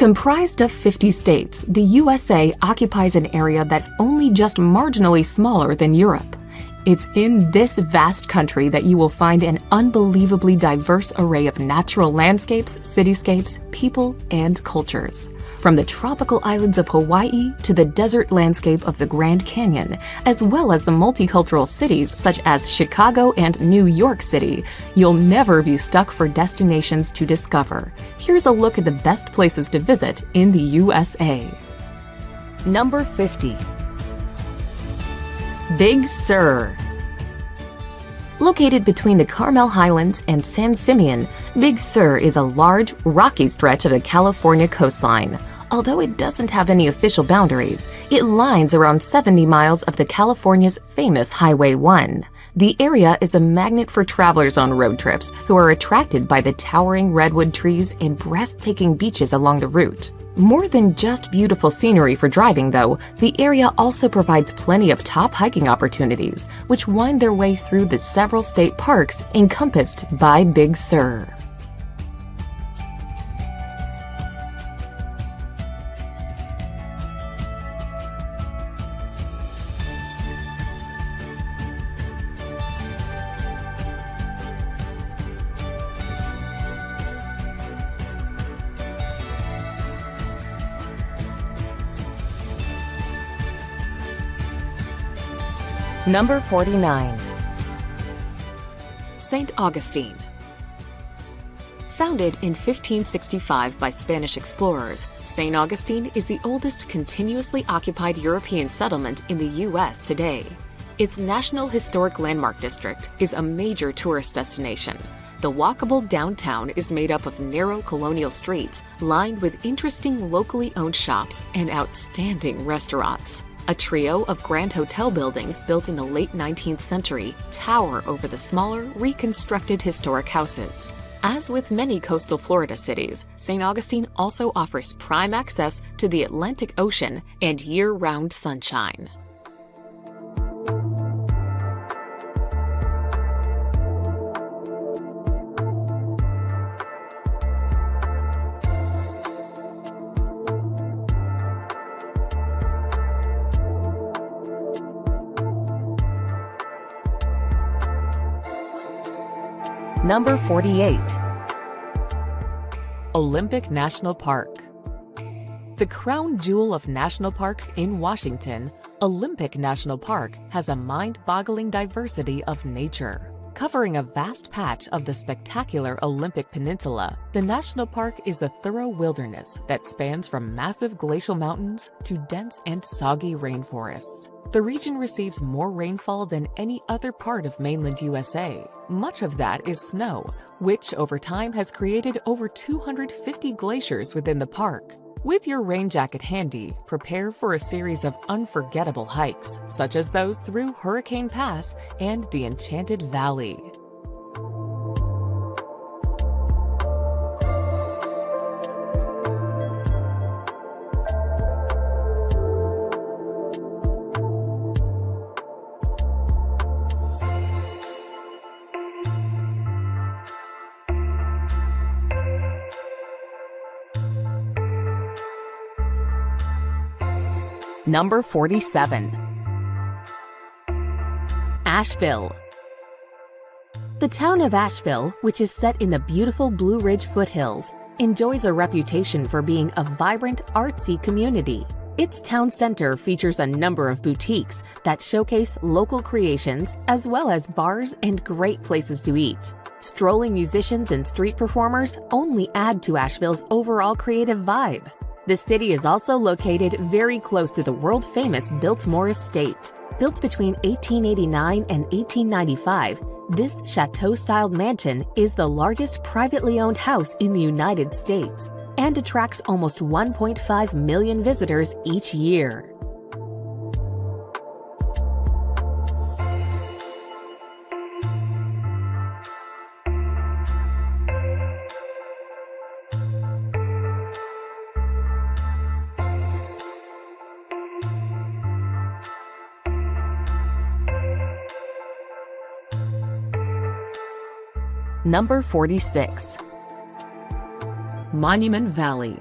Comprised of 50 states, the USA occupies an area that's only just marginally smaller than Europe. It's in this vast country that you will find an unbelievably diverse array of natural landscapes, cityscapes, people, and cultures. From the tropical islands of Hawaii to the desert landscape of the Grand Canyon, as well as the multicultural cities such as Chicago and New York City, you'll never be stuck for destinations to discover. Here's a look at the best places to visit in the USA. Number 50. Big Sur. Located between the Carmel Highlands and San Simeon, Big Sur is a large, rocky stretch of the California coastline. Although it doesn't have any official boundaries, it lines around 70 miles of the California's famous Highway 1. The area is a magnet for travelers on road trips who are attracted by the towering redwood trees and breathtaking beaches along the route. More than just beautiful scenery for driving, though, the area also provides plenty of top hiking opportunities, which wind their way through the several state parks encompassed by Big Sur. Number 49. St. Augustine. Founded in 1565 by Spanish explorers, St. Augustine is the oldest continuously occupied European settlement in the U.S. today. Its National Historic Landmark District is a major tourist destination. The walkable downtown is made up of narrow colonial streets lined with interesting locally owned shops and outstanding restaurants. A trio of grand hotel buildings built in the late 19th century tower over the smaller, reconstructed historic houses. As with many coastal Florida cities, St. Augustine also offers prime access to the Atlantic Ocean and year-round sunshine. Number 48. Olympic National Park. The crown jewel of national parks in Washington, Olympic National Park has a mind-boggling diversity of nature. Covering a vast patch of the spectacular Olympic Peninsula, the national park is a thorough wilderness that spans from massive glacial mountains to dense and soggy rainforests. The region receives more rainfall than any other part of mainland USA. Much of that is snow, which over time has created over 250 glaciers within the park. With your rain jacket handy, prepare for a series of unforgettable hikes, such as those through Hurricane Pass and the Enchanted Valley. Number 47. Asheville. The town of Asheville, which is set in the beautiful Blue Ridge foothills, enjoys a reputation for being a vibrant, artsy community. Its town center features a number of boutiques that showcase local creations, as well as bars and great places to eat. Strolling musicians and street performers only add to Asheville's overall creative vibe. The city is also located very close to the world-famous Biltmore Estate. Built between 1889 and 1895, this chateau-styled mansion is the largest privately owned house in the United States and attracts almost 1.5 million visitors each year. Number 46. Monument Valley.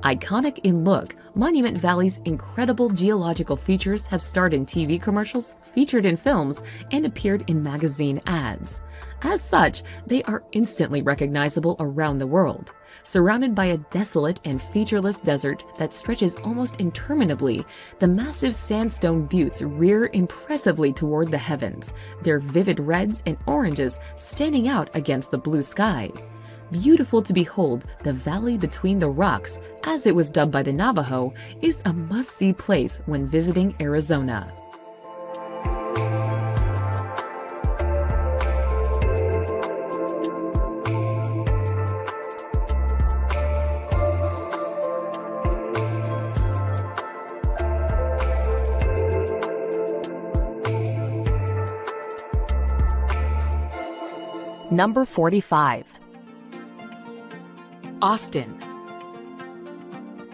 Iconic in look, Monument Valley's incredible geological features have starred in TV commercials, featured in films, and appeared in magazine ads. As such, they are instantly recognizable around the world. Surrounded by a desolate and featureless desert that stretches almost interminably, the massive sandstone buttes rear impressively toward the heavens, their vivid reds and oranges standing out against the blue sky. Beautiful to behold, the Valley Between the Rocks, as it was dubbed by the Navajo, is a must-see place when visiting Arizona. Number 45. Austin.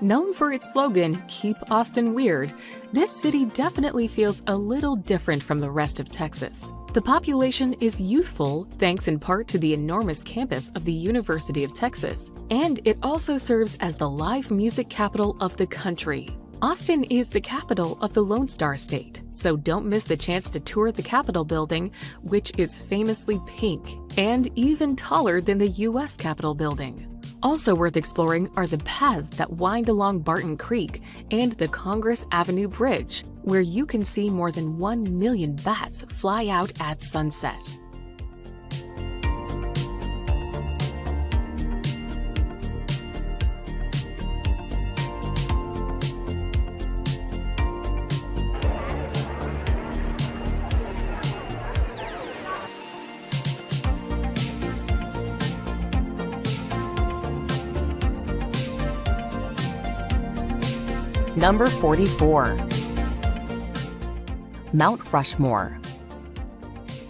Known for its slogan, "Keep Austin Weird," this city definitely feels a little different from the rest of Texas. The population is youthful, thanks in part to the enormous campus of the University of Texas, and it also serves as the live music capital of the country. Austin is the capital of the Lone Star State, so don't miss the chance to tour the Capitol building, which is famously pink and even taller than the U.S. Capitol building. Also worth exploring are the paths that wind along Barton Creek and the Congress Avenue Bridge, where you can see more than 1 million bats fly out at sunset. Number 44. Mount Rushmore.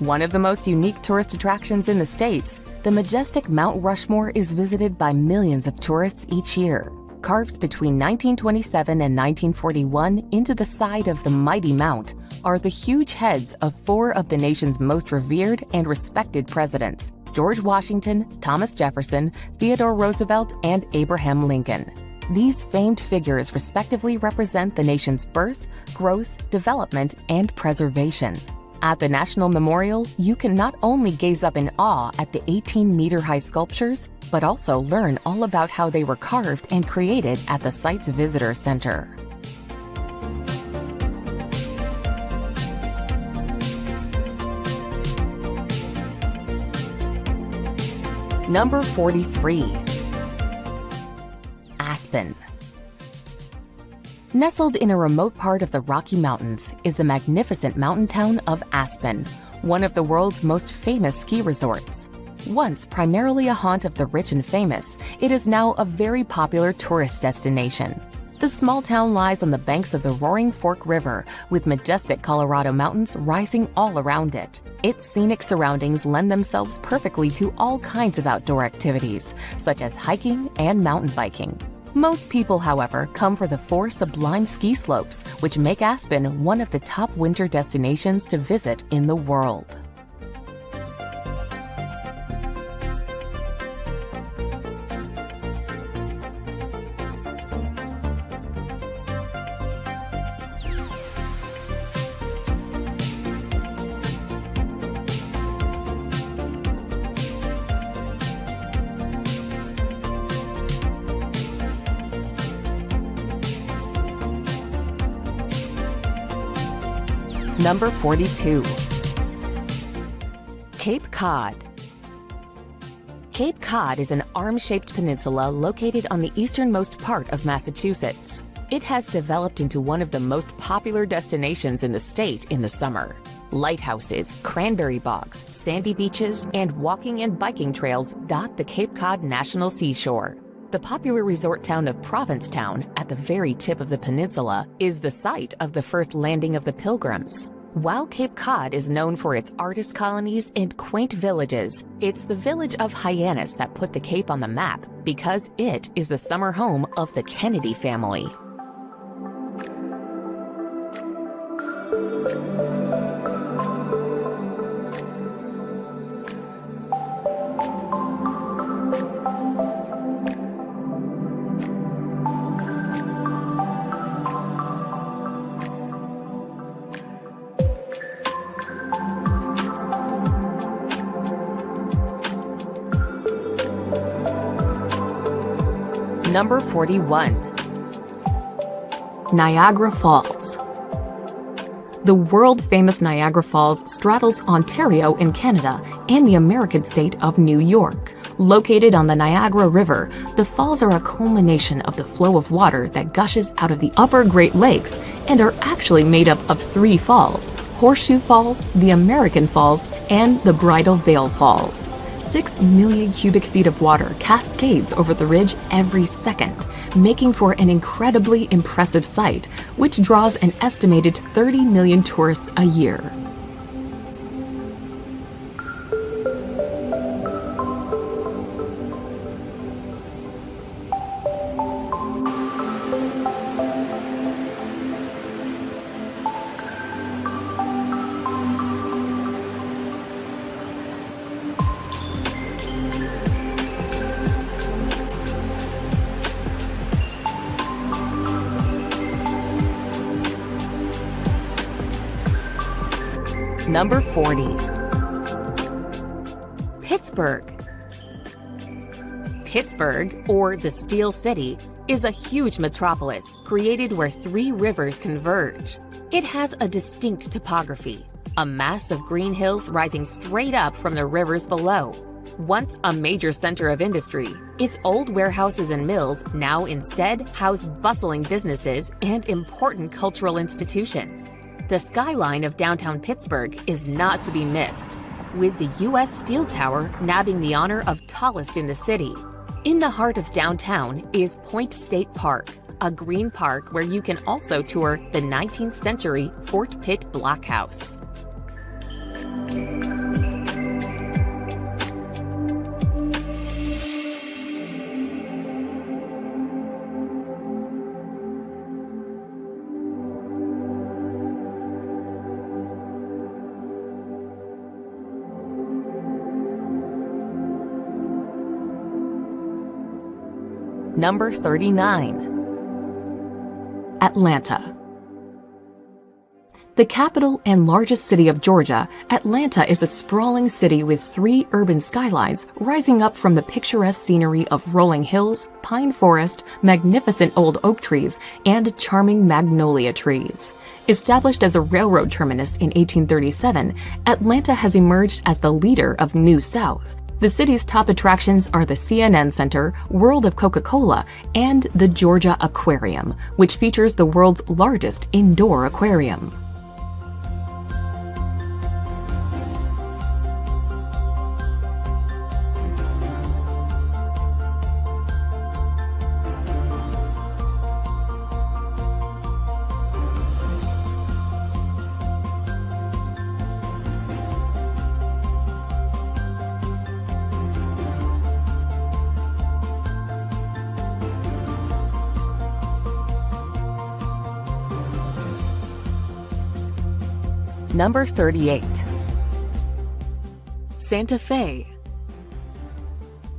One of the most unique tourist attractions in the States, the majestic Mount Rushmore is visited by millions of tourists each year. Carved between 1927 and 1941 into the side of the mighty mount are the huge heads of 4 of the nation's most revered and respected presidents: George Washington, Thomas Jefferson, Theodore Roosevelt, and Abraham Lincoln. These famed figures respectively represent the nation's birth, growth, development, and preservation. At the National Memorial, you can not only gaze up in awe at the 18-meter-high sculptures, but also learn all about how they were carved and created at the site's visitor center. Number 43. Aspen. Nestled in a remote part of the Rocky Mountains is the magnificent mountain town of Aspen, one of the world's most famous ski resorts. Once primarily a haunt of the rich and famous, it is now a very popular tourist destination. The small town lies on the banks of the Roaring Fork River, with majestic Colorado mountains rising all around it. Its scenic surroundings lend themselves perfectly to all kinds of outdoor activities, such as hiking and mountain biking. Most people, however, come for the 4 sublime ski slopes, which make Aspen one of the top winter destinations to visit in the world. Number 42. Cape Cod. Cape Cod is an arm-shaped peninsula located on the easternmost part of Massachusetts. It has developed into one of the most popular destinations in the state in the summer. Lighthouses, cranberry bogs, sandy beaches, and walking and biking trails dot the Cape Cod National Seashore. The popular resort town of Provincetown, at the very tip of the peninsula, is the site of the first landing of the Pilgrims. While Cape Cod is known for its artist colonies and quaint villages, it's the village of Hyannis that put the Cape on the map because it is the summer home of the Kennedy family. Number 41. Niagara Falls. The world-famous Niagara Falls straddles Ontario in Canada and the American state of New York. Located on the Niagara River, the falls are a culmination of the flow of water that gushes out of the upper Great Lakes and are actually made up of 3 falls: Horseshoe Falls, the American Falls, and the Bridal Veil Falls. 6 million cubic feet of water cascades over the ridge every second, making for an incredibly impressive sight, which draws an estimated 30 million tourists a year. Number 40. Pittsburgh. Pittsburgh, or the Steel City, is a huge metropolis created where 3 rivers converge. It has a distinct topography, a mass of green hills rising straight up from the rivers below. Once a major center of industry, its old warehouses and mills now instead house bustling businesses and important cultural institutions. The skyline of downtown Pittsburgh is not to be missed, with the U.S. Steel Tower nabbing the honor of tallest in the city. In the heart of downtown is Point State Park, a green park where you can also tour the 19th century Fort Pitt Blockhouse. Number 39. Atlanta. The capital and largest city of Georgia, Atlanta is a sprawling city with 3 urban skylines rising up from the picturesque scenery of rolling hills, pine forest, magnificent old oak trees, and charming magnolia trees. Established as a railroad terminus in 1837, Atlanta has emerged as the leader of New South. The city's top attractions are the CNN Center, World of Coca-Cola, and the Georgia Aquarium, which features the world's largest indoor aquarium. Number 38. Santa Fe.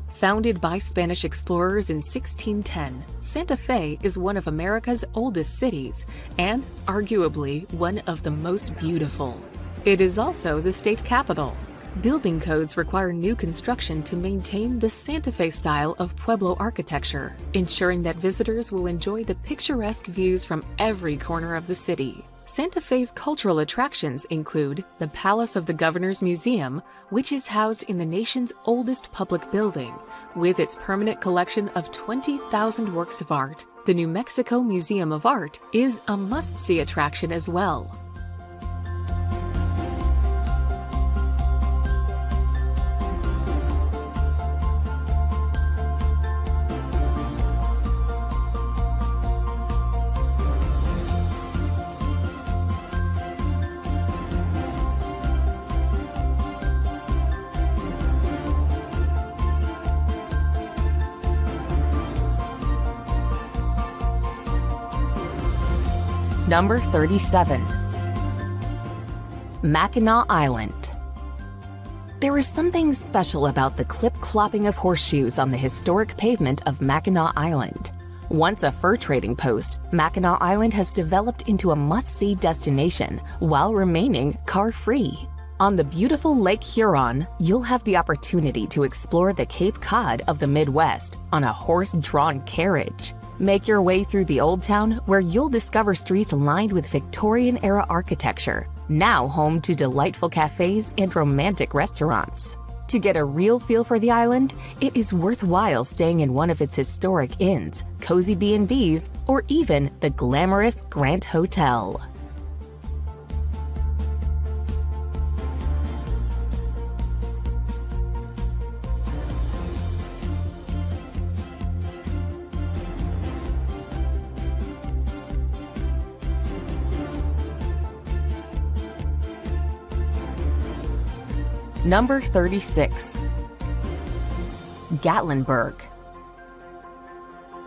Founded by Spanish explorers in 1610, Santa Fe is one of America's oldest cities and arguably one of the most beautiful. It is also the state capital. Building codes require new construction to maintain the Santa Fe style of Pueblo architecture, ensuring that visitors will enjoy the picturesque views from every corner of the city. Santa Fe's cultural attractions include the Palace of the Governor's Museum, which is housed in the nation's oldest public building, with its permanent collection of 20,000 works of art. The New Mexico Museum of Art is a must-see attraction as well. Number 37. Mackinac Island. There is something special about the clip-clopping of horseshoes on the historic pavement of Mackinac Island. Once a fur trading post, Mackinac Island has developed into a must-see destination while remaining car-free. On the beautiful Lake Huron, you'll have the opportunity to explore the Cape Cod of the Midwest on a horse-drawn carriage. Make your way through the Old Town, where you'll discover streets lined with Victorian-era architecture, now home to delightful cafes and romantic restaurants. To get a real feel for the island, it is worthwhile staying in one of its historic inns, cozy B&Bs, or even the glamorous Grant Hotel. Number 36. Gatlinburg.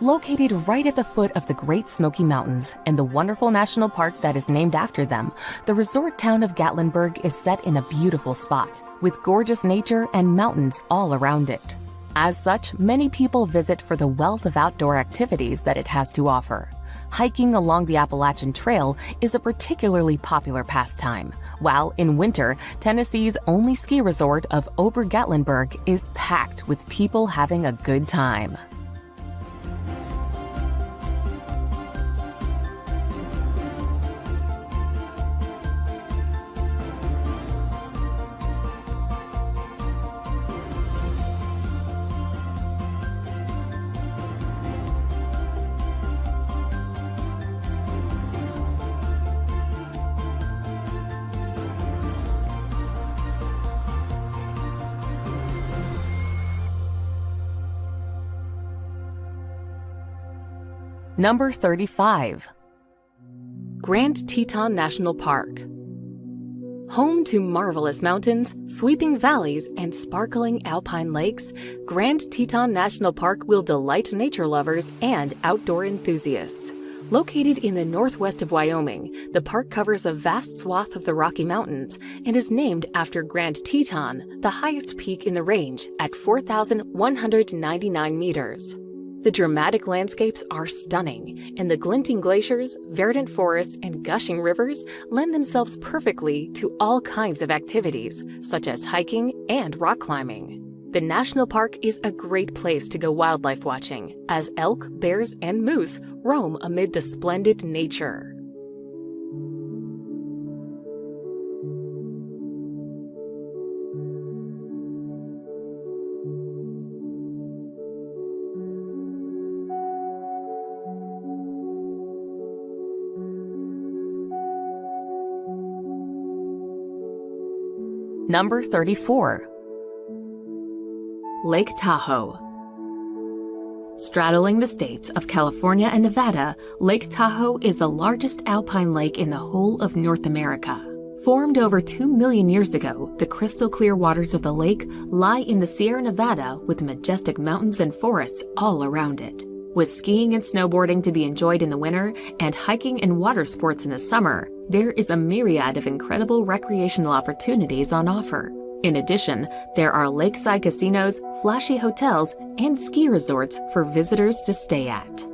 Located right at the foot of the Great Smoky Mountains and the wonderful national park that is named after them, the resort town of Gatlinburg is set in a beautiful spot, with gorgeous nature and mountains all around it. As such, many people visit for the wealth of outdoor activities that it has to offer. Hiking along the Appalachian Trail is a particularly popular pastime, while in winter, Tennessee's only ski resort of Ober-Gatlinburg is packed with people having a good time. Number 35. Grand Teton National Park. Home to marvelous mountains, sweeping valleys, and sparkling alpine lakes, Grand Teton National Park will delight nature lovers and outdoor enthusiasts. Located in the northwest of Wyoming, the park covers a vast swath of the Rocky Mountains and is named after Grand Teton, the highest peak in the range at 4,199 meters. The dramatic landscapes are stunning, and the glinting glaciers, verdant forests, and gushing rivers lend themselves perfectly to all kinds of activities, such as hiking and rock climbing. The national park is a great place to go wildlife watching, as elk, bears, and moose roam amid the splendid nature. Number 34. Lake Tahoe. Straddling the states of California and Nevada, Lake Tahoe is the largest alpine lake in the whole of North America. Formed over 2 million years ago, the crystal-clear waters of the lake lie in the Sierra Nevada with majestic mountains and forests all around it. With skiing and snowboarding to be enjoyed in the winter and hiking and water sports in the summer, there is a myriad of incredible recreational opportunities on offer. In addition, there are lakeside casinos, flashy hotels, and ski resorts for visitors to stay at.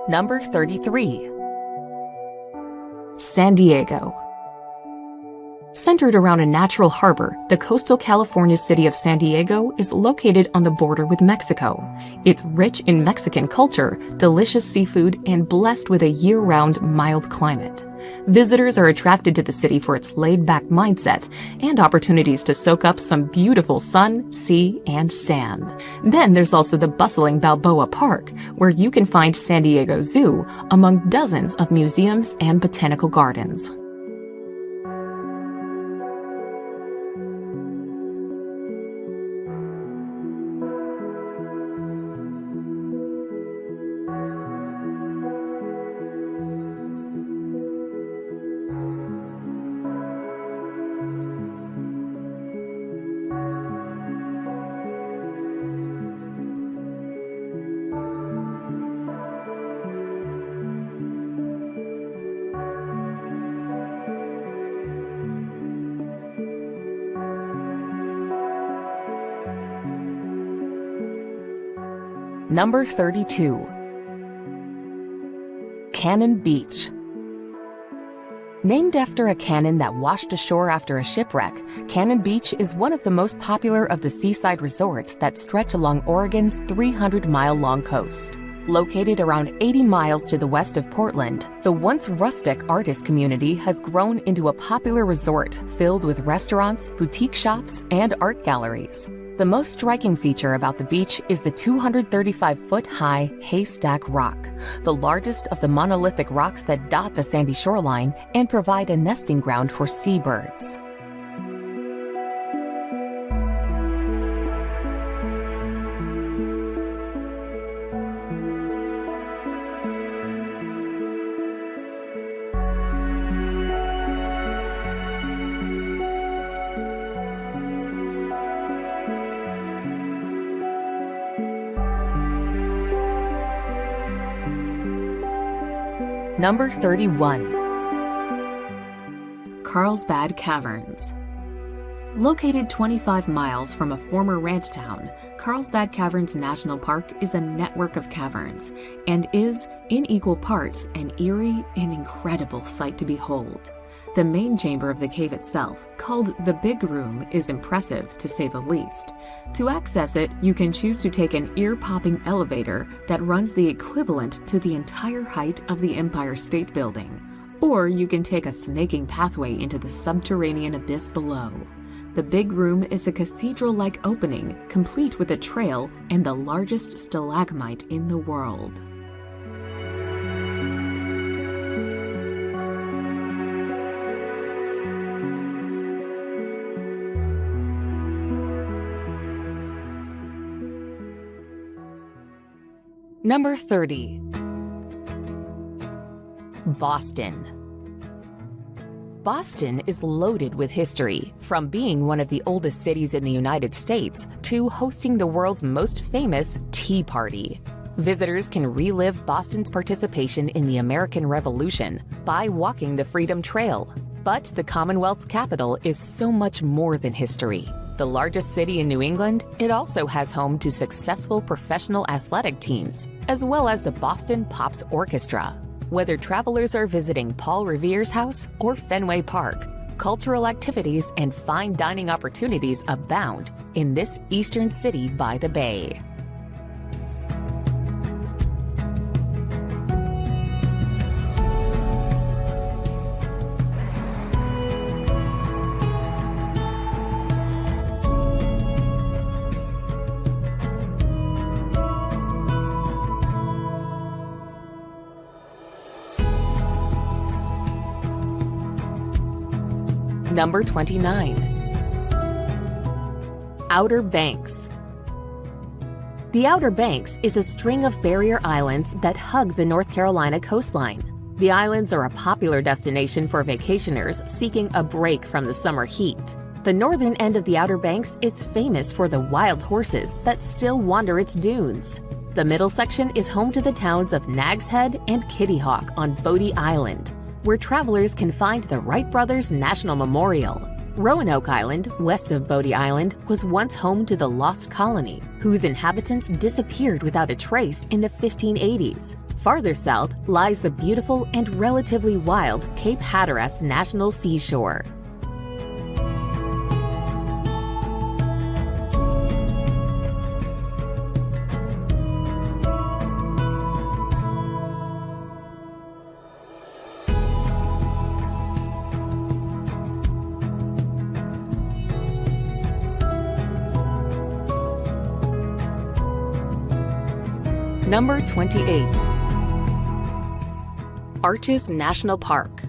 Number 33. San Diego. Centered around a natural harbor, the coastal California city of San Diego is located on the border with Mexico. It's rich in Mexican culture, delicious seafood, and blessed with a year-round mild climate. Visitors are attracted to the city for its laid-back mindset and opportunities to soak up some beautiful sun, sea, and sand. Then there's also the bustling Balboa Park, where you can find San Diego Zoo among dozens of museums and botanical gardens. Number 32. Cannon Beach. Named after a cannon that washed ashore after a shipwreck, Cannon Beach is one of the most popular of the seaside resorts that stretch along Oregon's 300-mile-long coast. Located around 80 miles to the west of Portland, the once rustic artist community has grown into a popular resort filled with restaurants, boutique shops, and art galleries. The most striking feature about the beach is the 235-foot-high Haystack Rock, the largest of the monolithic rocks that dot the sandy shoreline and provide a nesting ground for seabirds. Number 31. Carlsbad Caverns. Located 25 miles from a former ranch town, Carlsbad Caverns National Park is a network of caverns and is, in equal parts, an eerie and incredible sight to behold. The main chamber of the cave itself, called the Big Room, is impressive, to say the least. To access it, you can choose to take an ear-popping elevator that runs the equivalent to the entire height of the Empire State Building, or you can take a snaking pathway into the subterranean abyss below. The Big Room is a cathedral-like opening, complete with a trail and the largest stalagmite in the world. Number 30. Boston. Boston is loaded with history, from being one of the oldest cities in the United States to hosting the world's most famous Tea Party. Visitors can relive Boston's participation in the American Revolution by walking the Freedom Trail. But the Commonwealth's capital is so much more than history. The largest city in New England, it also has home to successful professional athletic teams, as well as the Boston Pops Orchestra. Whether travelers are visiting Paul Revere's house or Fenway Park, cultural activities and fine dining opportunities abound in this eastern city by the bay. Number 29. Outer Banks. The Outer Banks is a string of barrier islands that hug the North Carolina coastline. The islands are a popular destination for vacationers seeking a break from the summer heat. The northern end of the Outer Banks is famous for the wild horses that still wander its dunes. The middle section is home to the towns of Nag's Head and Kitty Hawk on Bodie Island, where travelers can find the Wright Brothers National Memorial. Roanoke Island, west of Bodie Island, was once home to the Lost Colony, whose inhabitants disappeared without a trace in the 1580s. Farther south lies the beautiful and relatively wild Cape Hatteras National Seashore. Number 28. Arches National Park.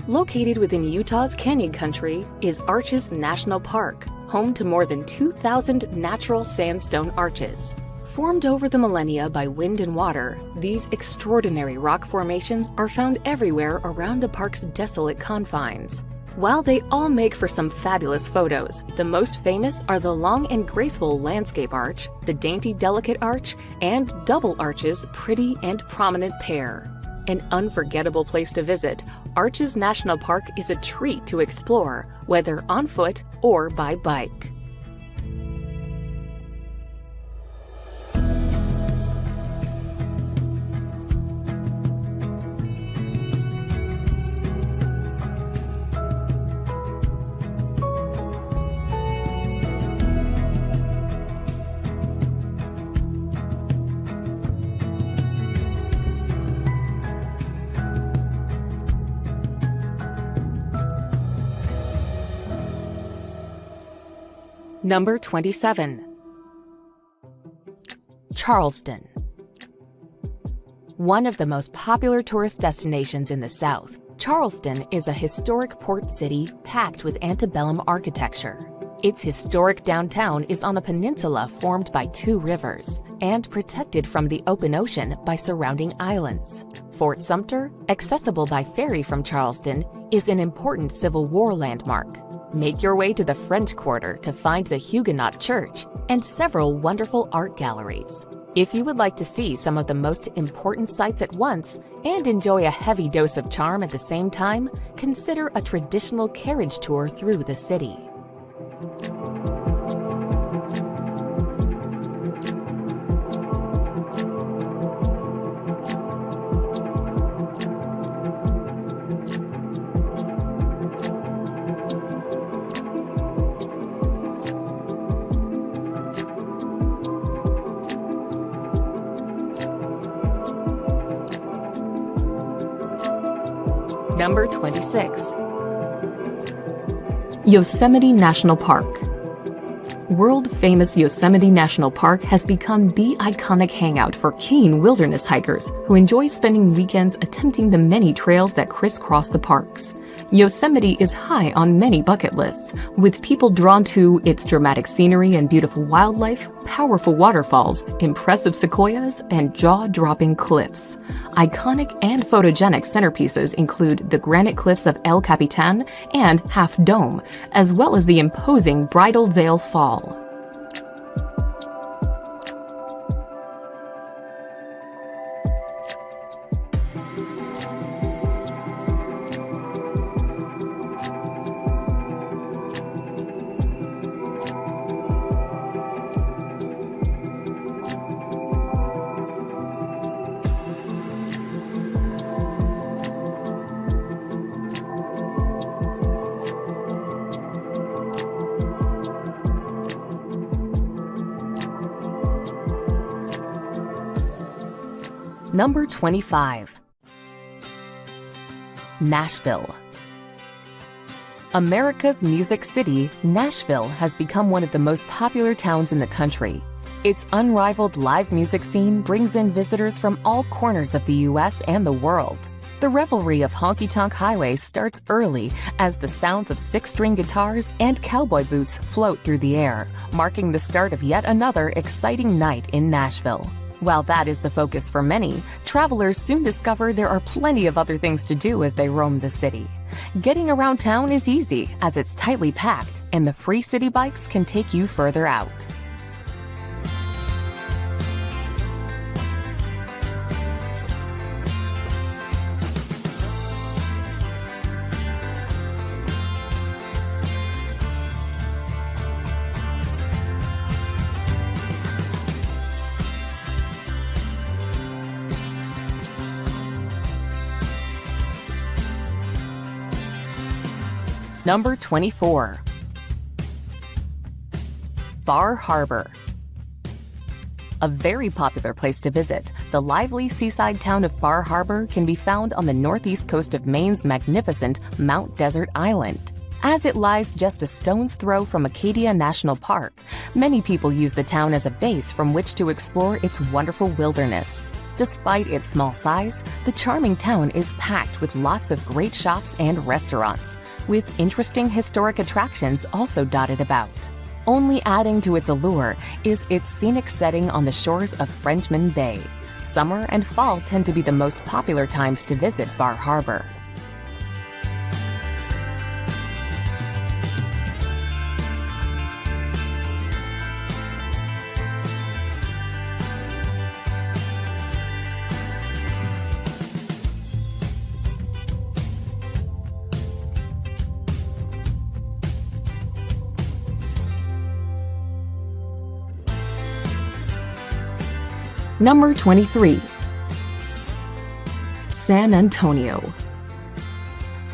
Located within Utah's Canyon Country is Arches National Park, home to more than 2,000 natural sandstone arches. Formed over the millennia by wind and water, these extraordinary rock formations are found everywhere around the park's desolate confines. While they all make for some fabulous photos, the most famous are the long and graceful landscape arch, the dainty delicate arch, and double arches pretty and prominent pair. An unforgettable place to visit, Arches National Park is a treat to explore, whether on foot or by bike. Number 27. Charleston. One of the most popular tourist destinations in the South, Charleston is a historic port city packed with antebellum architecture. Its historic downtown is on a peninsula formed by two rivers and protected from the open ocean by surrounding islands. Fort Sumter, accessible by ferry from Charleston, is an important Civil War landmark. Make your way to the French Quarter to find the Huguenot Church and several wonderful art galleries. If you would like to see some of the most important sights at once and enjoy a heavy dose of charm at the same time, consider a traditional carriage tour through the city. Number 26. Yosemite National Park. World-famous Yosemite National Park has become the iconic hangout for keen wilderness hikers who enjoy spending weekends attempting the many trails that crisscross the parks. Yosemite is high on many bucket lists, with people drawn to its dramatic scenery and beautiful wildlife, powerful waterfalls, impressive sequoias, and jaw-dropping cliffs. Iconic and photogenic centerpieces include the granite cliffs of El Capitan and Half Dome, as well as the imposing Bridal Veil Fall. Number 25. Nashville. America's Music City, Nashville has become one of the most popular towns in the country. Its unrivaled live music scene brings in visitors from all corners of the U.S. and the world. The revelry of Honky Tonk Highway starts early as the sounds of six-string guitars and cowboy boots float through the air, marking the start of yet another exciting night in Nashville. While that is the focus for many, travelers soon discover there are plenty of other things to do as they roam the city. Getting around town is easy as it's tightly packed, and the free city bikes can take you further out. Number 24. Bar Harbor. A very popular place to visit, the lively seaside town of Bar Harbor can be found on the northeast coast of Maine's magnificent Mount Desert Island. As it lies just a stone's throw from Acadia National Park, many people use the town as a base from which to explore its wonderful wilderness. Despite its small size, the charming town is packed with lots of great shops and restaurants, with interesting historic attractions also dotted about. Only adding to its allure is its scenic setting on the shores of Frenchman Bay. Summer and fall tend to be the most popular times to visit Bar Harbor. Number 23. San Antonio.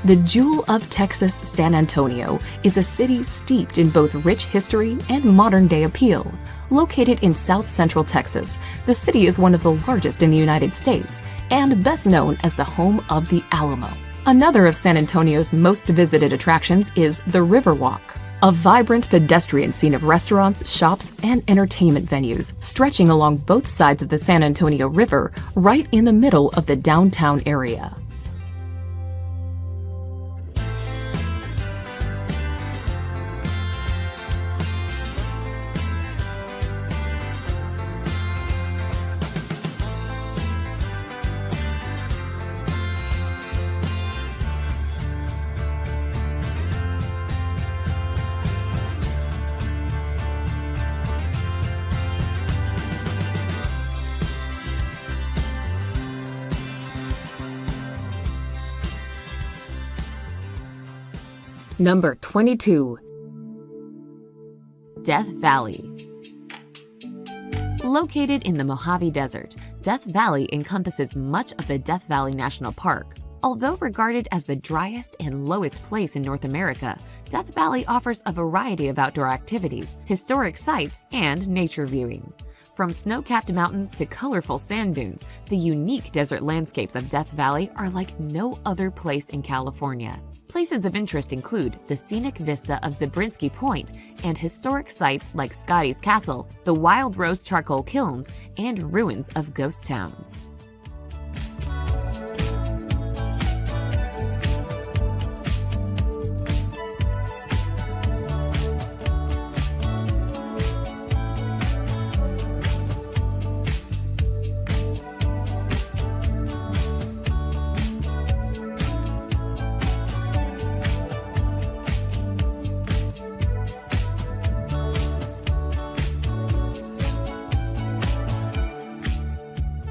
The jewel of Texas, San Antonio is a city steeped in both rich history and modern-day appeal. Located in south-central Texas, the city is one of the largest in the United States and best known as the home of the Alamo. Another of San Antonio's most visited attractions is the Riverwalk. a vibrant pedestrian scene of restaurants, shops, and entertainment venues stretching along both sides of the San Antonio River, right in the middle of the downtown area. Number 22. Death Valley. Located in the Mojave Desert, Death Valley encompasses much of the Death Valley National Park. Although regarded as the driest and lowest place in North America, Death Valley offers a variety of outdoor activities, historic sites, and nature viewing. From snow-capped mountains to colorful sand dunes, the unique desert landscapes of Death Valley are like no other place in California. Places of interest include the scenic vista of Zabriskie Point and historic sites like Scotty's Castle, the Wild Rose charcoal kilns, and ruins of ghost towns.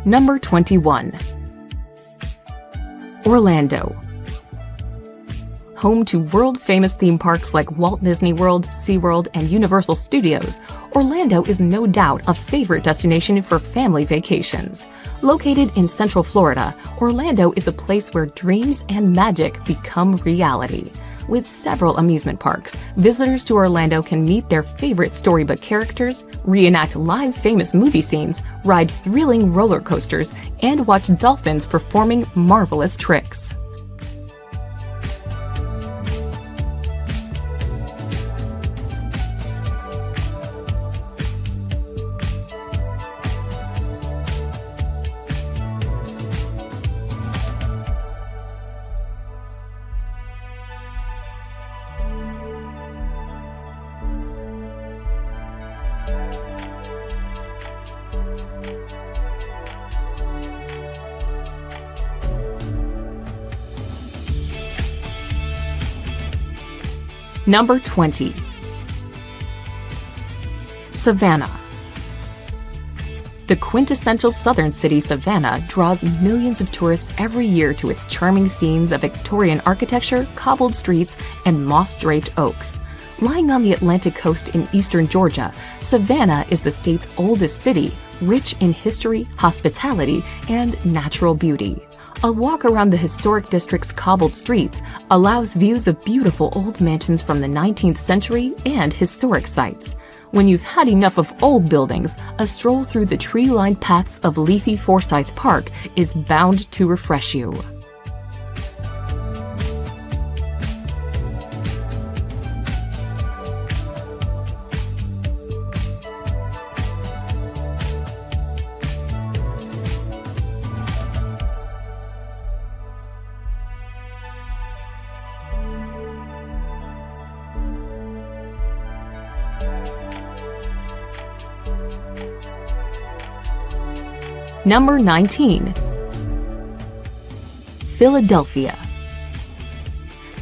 Number 21. Orlando. Home to world-famous theme parks like Walt Disney World, SeaWorld, and Universal Studios, Orlando is no doubt a favorite destination for family vacations. Located in Central Florida, Orlando is a place where dreams and magic become reality. With several amusement parks, visitors to Orlando can meet their favorite storybook characters, reenact live famous movie scenes, ride thrilling roller coasters, and watch dolphins performing marvelous tricks. Number 20. Savannah. The quintessential southern city Savannah draws millions of tourists every year to its charming scenes of Victorian architecture, cobbled streets, and moss-draped oaks. Lying on the Atlantic coast in eastern Georgia, Savannah is the state's oldest city, rich in history, hospitality, and natural beauty. A walk around the historic district's cobbled streets allows views of beautiful old mansions from the 19th century and historic sites. When you've had enough of old buildings, a stroll through the tree-lined paths of leafy Forsyth Park is bound to refresh you. Number 19. Philadelphia.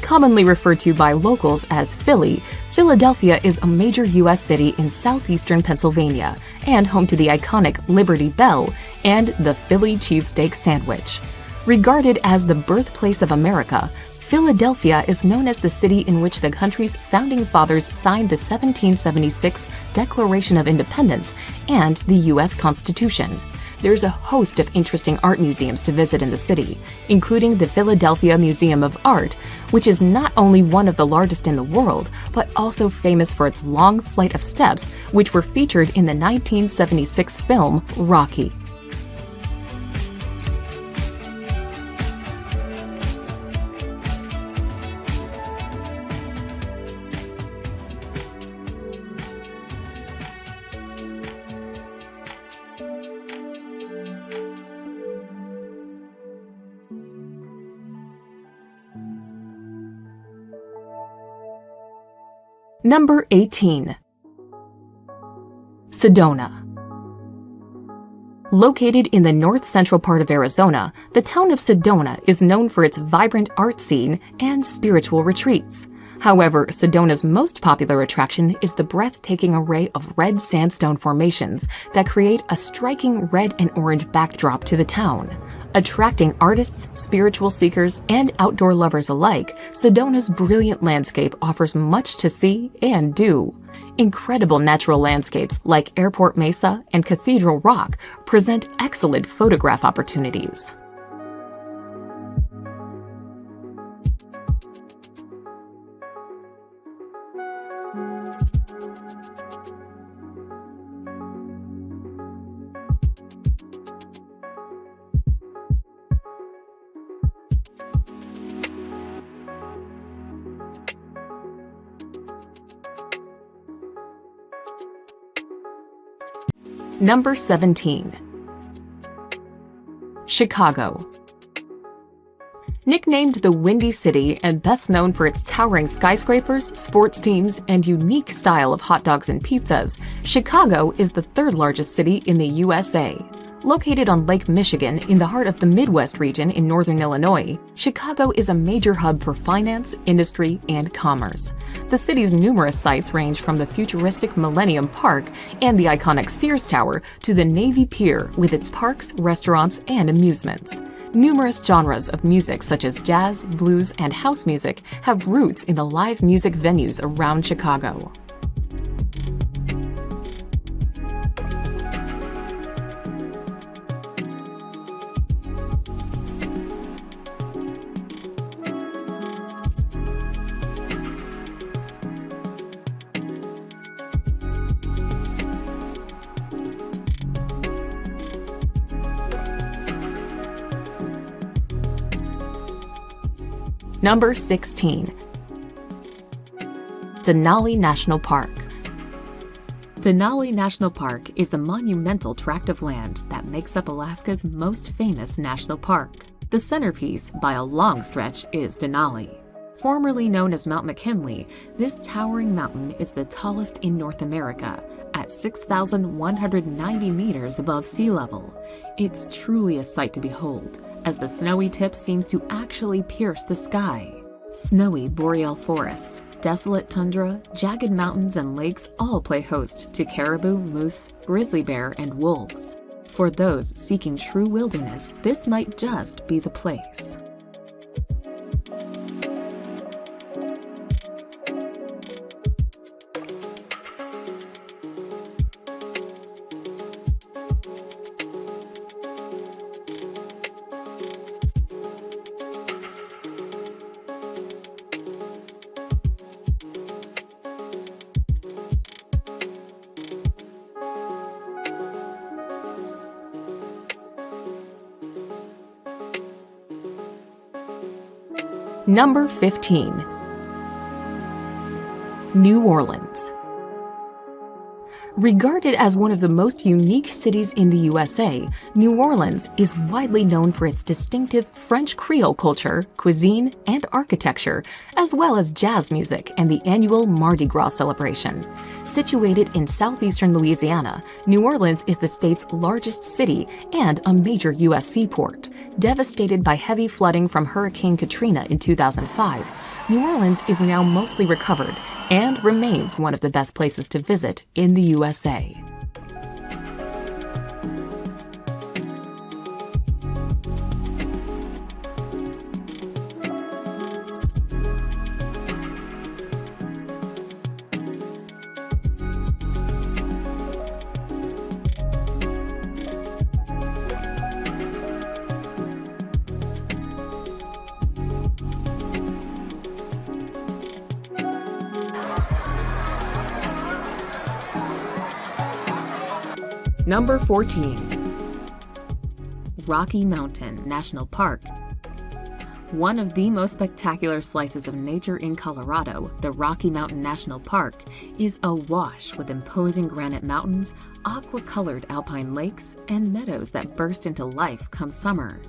Commonly referred to by locals as Philly, Philadelphia is a major U.S. city in southeastern Pennsylvania and home to the iconic Liberty Bell and the Philly cheesesteak sandwich. Regarded as the birthplace of America, Philadelphia is known as the city in which the country's founding fathers signed the 1776 Declaration of Independence and the U.S. Constitution. There's a host of interesting art museums to visit in the city, including the Philadelphia Museum of Art, which is not only one of the largest in the world, but also famous for its long flight of steps, which were featured in the 1976 film Rocky. Number 18. Sedona. Located in the north-central part of Arizona, the town of Sedona is known for its vibrant art scene and spiritual retreats. However, Sedona's most popular attraction is the breathtaking array of red sandstone formations that create a striking red and orange backdrop to the town. Attracting artists, spiritual seekers, and outdoor lovers alike, Sedona's brilliant landscape offers much to see and do. Incredible natural landscapes like Airport Mesa and Cathedral Rock present excellent photograph opportunities. Number 17. Chicago. Nicknamed the Windy City and best known for its towering skyscrapers, sports teams, and unique style of hot dogs and pizzas, Chicago is the third largest city in the USA. Located on Lake Michigan in the heart of the Midwest region in northern Illinois, Chicago is a major hub for finance, industry, and commerce. The city's numerous sites range from the futuristic Millennium Park and the iconic Sears Tower to the Navy Pier with its parks, restaurants, and amusements. Numerous genres of music such as jazz, blues, and house music have roots in the live music venues around Chicago. Number 16. Denali National Park. Denali National Park is the monumental tract of land that makes up Alaska's most famous national park. The centerpiece, by a long stretch, is Denali. Formerly known as Mount McKinley, this towering mountain is the tallest in North America, at 6,190 meters above sea level. It's truly a sight to behold, as the snowy tip seems to actually pierce the sky. Snowy boreal forests, desolate tundra, jagged mountains, and lakes all play host to caribou, moose, grizzly bear, and wolves. For those seeking true wilderness, this might just be the place. Number 15. New Orleans. Regarded as one of the most unique cities in the USA, New Orleans is widely known for its distinctive French Creole culture, cuisine, and architecture, as well as jazz music and the annual Mardi Gras celebration. Situated in southeastern Louisiana, New Orleans is the state's largest city and a major U.S. seaport. Devastated by heavy flooding from Hurricane Katrina in 2005, New Orleans is now mostly recovered and remains one of the best places to visit in the USA. Number 14. Rocky Mountain National Park. One of the most spectacular slices of nature in Colorado, the Rocky Mountain National Park, is awash with imposing granite mountains, aqua-colored alpine lakes, and meadows that burst into life come summer.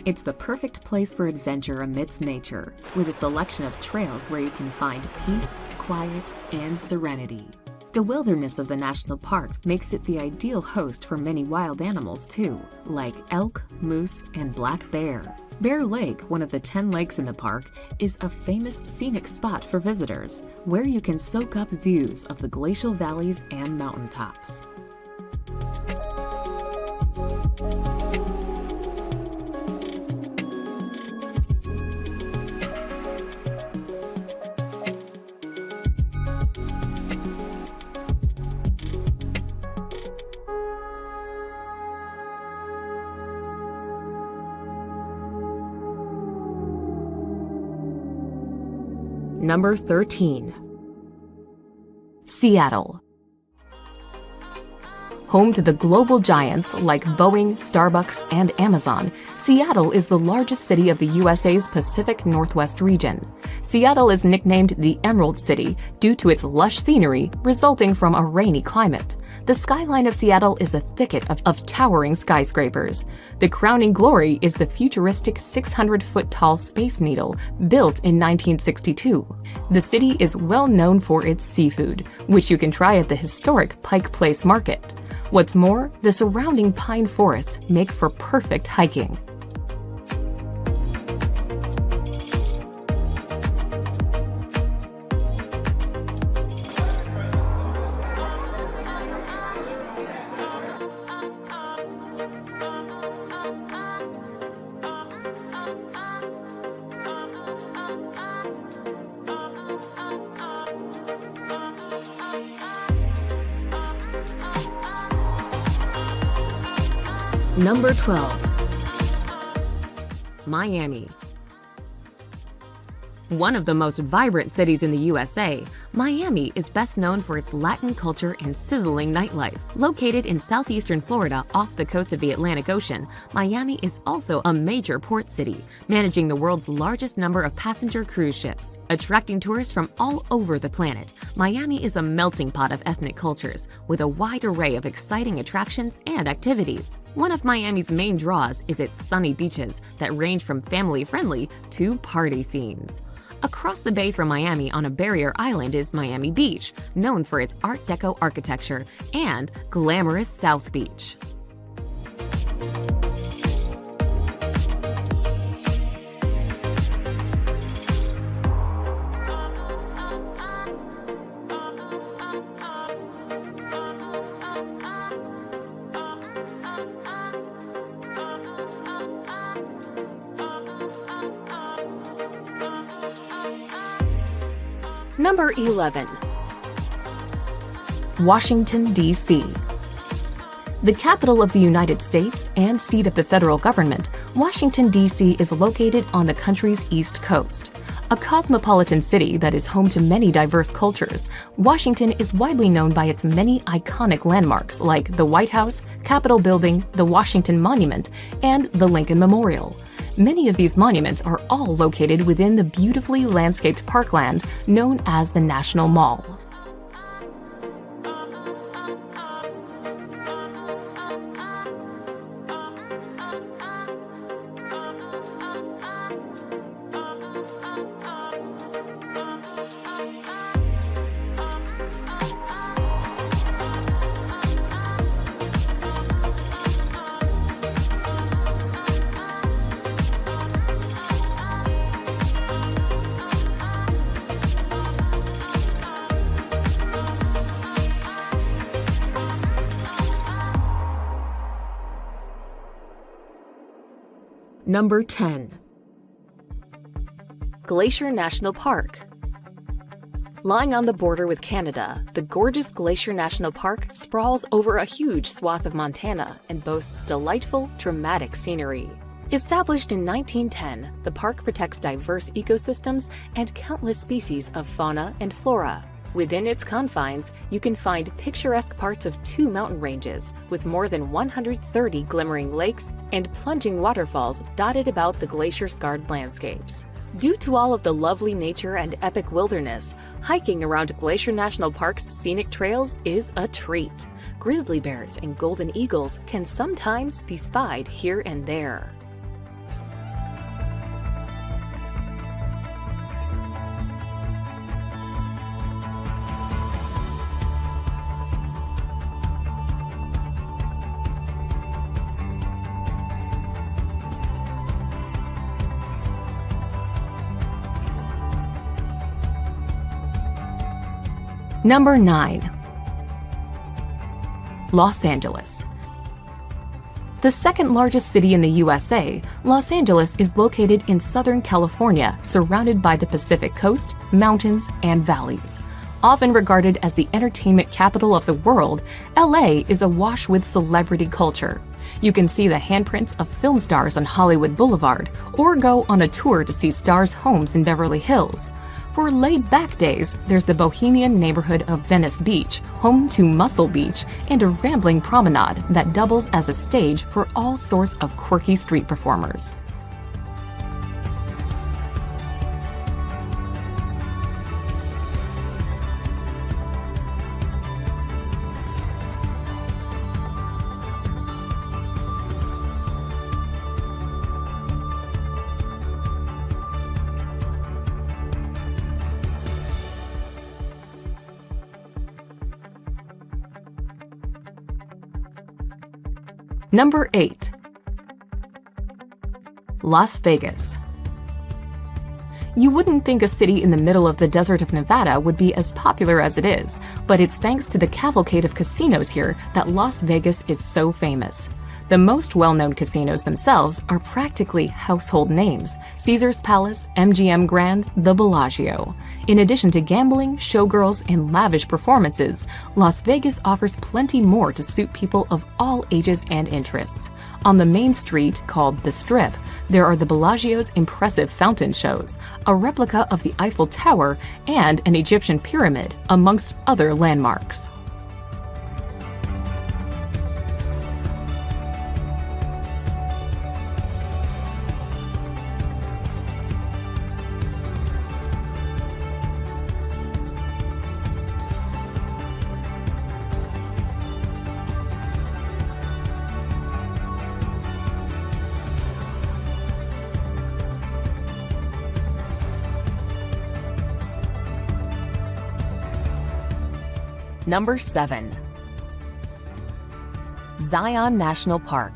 It's the perfect place for adventure amidst nature, with a selection of trails where you can find peace, quiet, and serenity. The wilderness of the national park makes it the ideal host for many wild animals too, like elk, moose, and black bear. Bear Lake, one of the 10 lakes in the park, is a famous scenic spot for visitors, where you can soak up views of the glacial valleys and mountaintops. Number 13. Seattle. Home to the global giants like Boeing, Starbucks, and Amazon, Seattle is the largest city of the USA's Pacific Northwest region. Seattle is nicknamed the Emerald City due to its lush scenery resulting from a rainy climate. The skyline of Seattle is a thicket of towering skyscrapers. The crowning glory is the futuristic 600-foot-tall Space Needle, built in 1962. The city is well known for its seafood, which you can try at the historic Pike Place Market. What's more, the surrounding pine forests make for perfect hiking. Number 12. Miami. One of the most vibrant cities in the USA, Miami is best known for its Latin culture and sizzling nightlife. Located in southeastern Florida off the coast of the Atlantic Ocean, Miami is also a major port city, managing the world's largest number of passenger cruise ships. Attracting tourists from all over the planet, Miami is a melting pot of ethnic cultures with a wide array of exciting attractions and activities. One of Miami's main draws is its sunny beaches that range from family-friendly to party scenes. Across the bay from Miami on a barrier island is Miami Beach, known for its Art Deco architecture, and glamorous South Beach. Number 11. Washington, D.C. The capital of the United States and seat of the federal government, Washington, D.C. is located on the country's East Coast. A cosmopolitan city that is home to many diverse cultures, Washington is widely known by its many iconic landmarks like the White House, Capitol Building, the Washington Monument, and the Lincoln Memorial. Many of these monuments are all located within the beautifully landscaped parkland known as the National Mall. Number 10. Glacier National Park. Lying on the border with Canada, the gorgeous Glacier National Park sprawls over a huge swath of Montana and boasts delightful, dramatic scenery. Established in 1910, the park protects diverse ecosystems and countless species of fauna and flora. Within its confines, you can find picturesque parts of 2 mountain ranges with more than 130 glimmering lakes and plunging waterfalls dotted about the glacier-scarred landscapes. Due to all of the lovely nature and epic wilderness, hiking around Glacier National Park's scenic trails is a treat. Grizzly bears and golden eagles can sometimes be spied here and there. Number 9. Los Angeles. The second largest city in the USA, Los Angeles is located in Southern California, surrounded by the Pacific Coast, mountains, and valleys. Often regarded as the entertainment capital of the world, LA is awash with celebrity culture. You can see the handprints of film stars on Hollywood Boulevard, or go on a tour to see stars' homes in Beverly Hills. For laid-back days, there's the bohemian neighborhood of Venice Beach, home to Muscle Beach, and a rambling promenade that doubles as a stage for all sorts of quirky street performers. Number 8. Las Vegas. You wouldn't think a city in the middle of the desert of Nevada would be as popular as it is, but it's thanks to the cavalcade of casinos here that Las Vegas is so famous. The most well-known casinos themselves are practically household names: Caesar's Palace, MGM Grand, the Bellagio. In addition to gambling, showgirls, and lavish performances, Las Vegas offers plenty more to suit people of all ages and interests. On the main street, called the Strip, there are the Bellagio's impressive fountain shows, a replica of the Eiffel Tower, and an Egyptian pyramid, amongst other landmarks. Number 7. Zion National Park.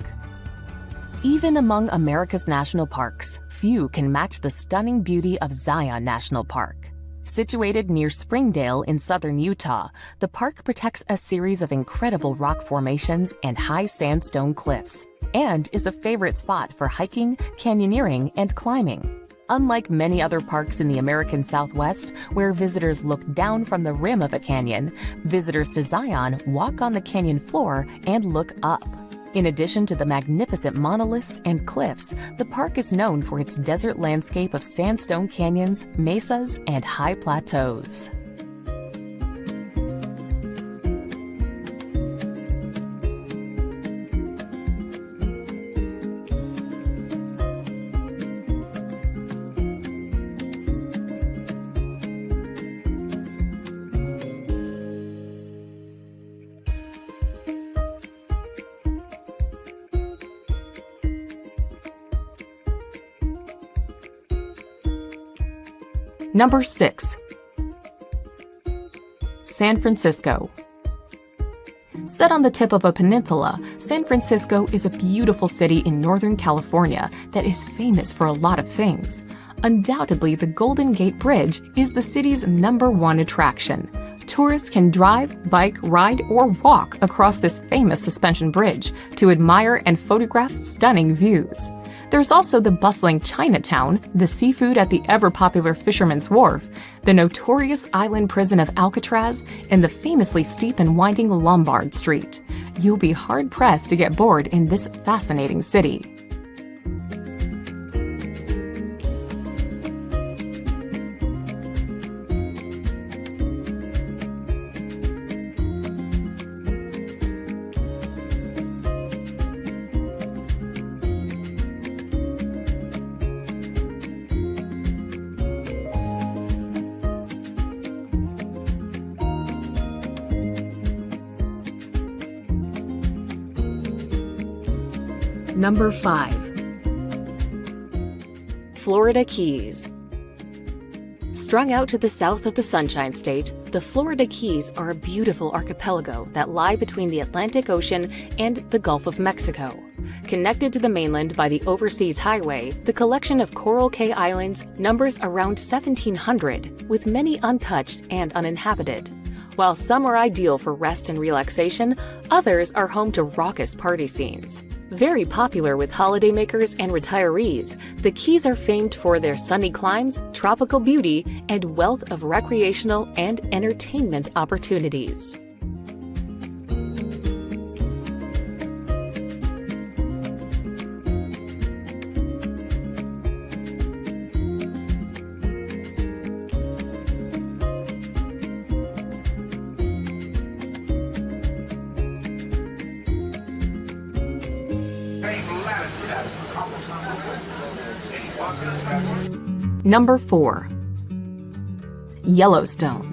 Even among America's national parks, few can match the stunning beauty of Zion National Park. Situated near Springdale in southern Utah, the park protects a series of incredible rock formations and high sandstone cliffs, and is a favorite spot for hiking, canyoneering, and climbing. Unlike many other parks in the American Southwest, where visitors look down from the rim of a canyon, visitors to Zion walk on the canyon floor and look up. In addition to the magnificent monoliths and cliffs, the park is known for its desert landscape of sandstone canyons, mesas, and high plateaus. Number 6. San Francisco. Set on the tip of a peninsula, San Francisco is a beautiful city in Northern California that is famous for a lot of things. Undoubtedly, the Golden Gate Bridge is the city's #1 attraction. Tourists can drive, bike, ride, or walk across this famous suspension bridge to admire and photograph stunning views. There's also the bustling Chinatown, the seafood at the ever-popular Fisherman's Wharf, the notorious island prison of Alcatraz, and the famously steep and winding Lombard Street. You'll be hard-pressed to get bored in this fascinating city. Number 5. Florida Keys. Strung out to the south of the Sunshine State, the Florida Keys are a beautiful archipelago that lie between the Atlantic Ocean and the Gulf of Mexico. Connected to the mainland by the Overseas Highway, the collection of Coral Cay Islands numbers around 1,700, with many untouched and uninhabited. While some are ideal for rest and relaxation, others are home to raucous party scenes. Very popular with holidaymakers and retirees, the Keys are famed for their sunny climes, tropical beauty, and wealth of recreational and entertainment opportunities. Number 4. Yellowstone.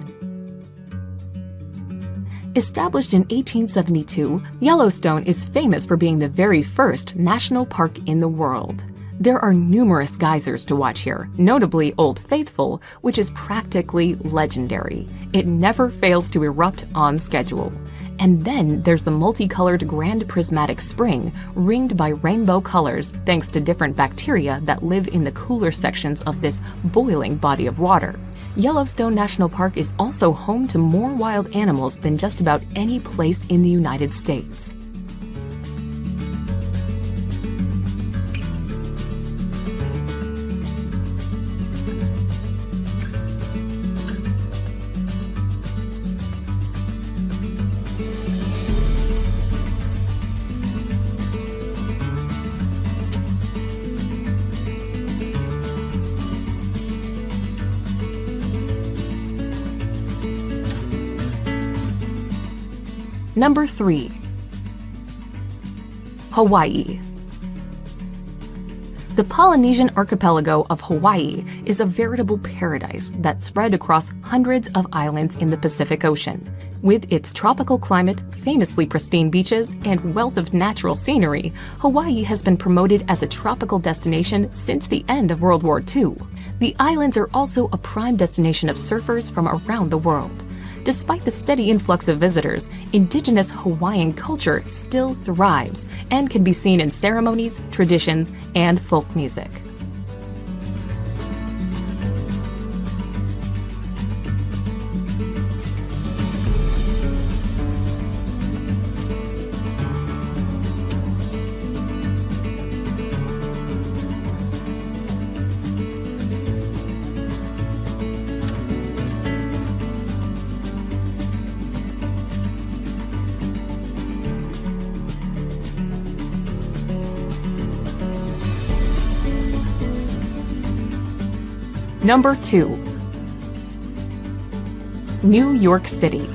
Established in 1872, Yellowstone is famous for being the very first national park in the world. There are numerous geysers to watch here, notably Old Faithful, which is practically legendary. It never fails to erupt on schedule. And then there's the multicolored Grand Prismatic Spring, ringed by rainbow colors thanks to different bacteria that live in the cooler sections of this boiling body of water. Yellowstone National Park is also home to more wild animals than just about any place in the United States. Number 3. Hawaii. The Polynesian archipelago of Hawaii is a veritable paradise that's spread across hundreds of islands in the Pacific Ocean. With its tropical climate, famously pristine beaches, and wealth of natural scenery, Hawaii has been promoted as a tropical destination since the end of World War II. The islands are also a prime destination of surfers from around the world. Despite the steady influx of visitors, indigenous Hawaiian culture still thrives and can be seen in ceremonies, traditions, and folk music. Number 2. New York City.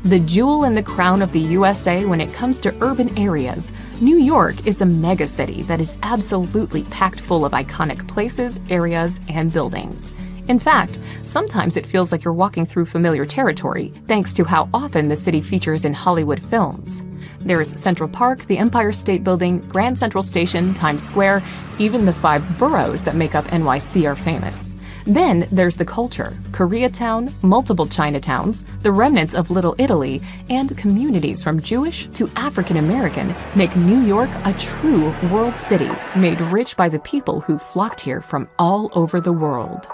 The jewel in the crown of the USA when it comes to urban areas, New York is a megacity that is absolutely packed full of iconic places, areas, and buildings. In fact, sometimes it feels like you're walking through familiar territory, thanks to how often the city features in Hollywood films. There's Central Park, the Empire State Building, Grand Central Station, Times Square, even the 5 boroughs that make up NYC are famous. Then there's the culture: Koreatown, multiple Chinatowns, the remnants of Little Italy, and communities from Jewish to African American make New York a true world city, made rich by the people who flocked here from all over the world.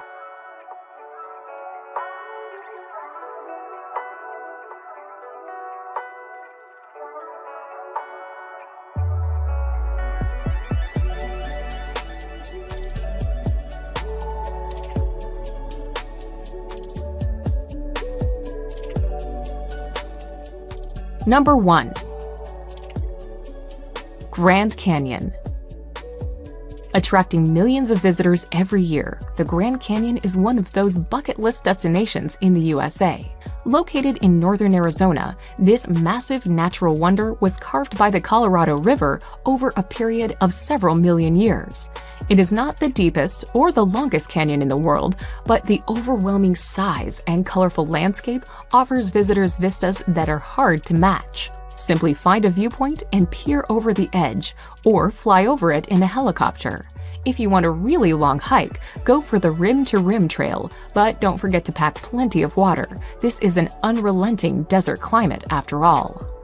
Number 1. Grand Canyon. Attracting millions of visitors every year, the Grand Canyon is one of those bucket list destinations in the USA. Located in northern Arizona, this massive natural wonder was carved by the Colorado River over a period of several million years. It is not the deepest or the longest canyon in the world, but the overwhelming size and colorful landscape offers visitors vistas that are hard to match. Simply find a viewpoint and peer over the edge, or fly over it in a helicopter. If you want a really long hike, go for the rim-to-rim trail, but don't forget to pack plenty of water. This is an unrelenting desert climate after all.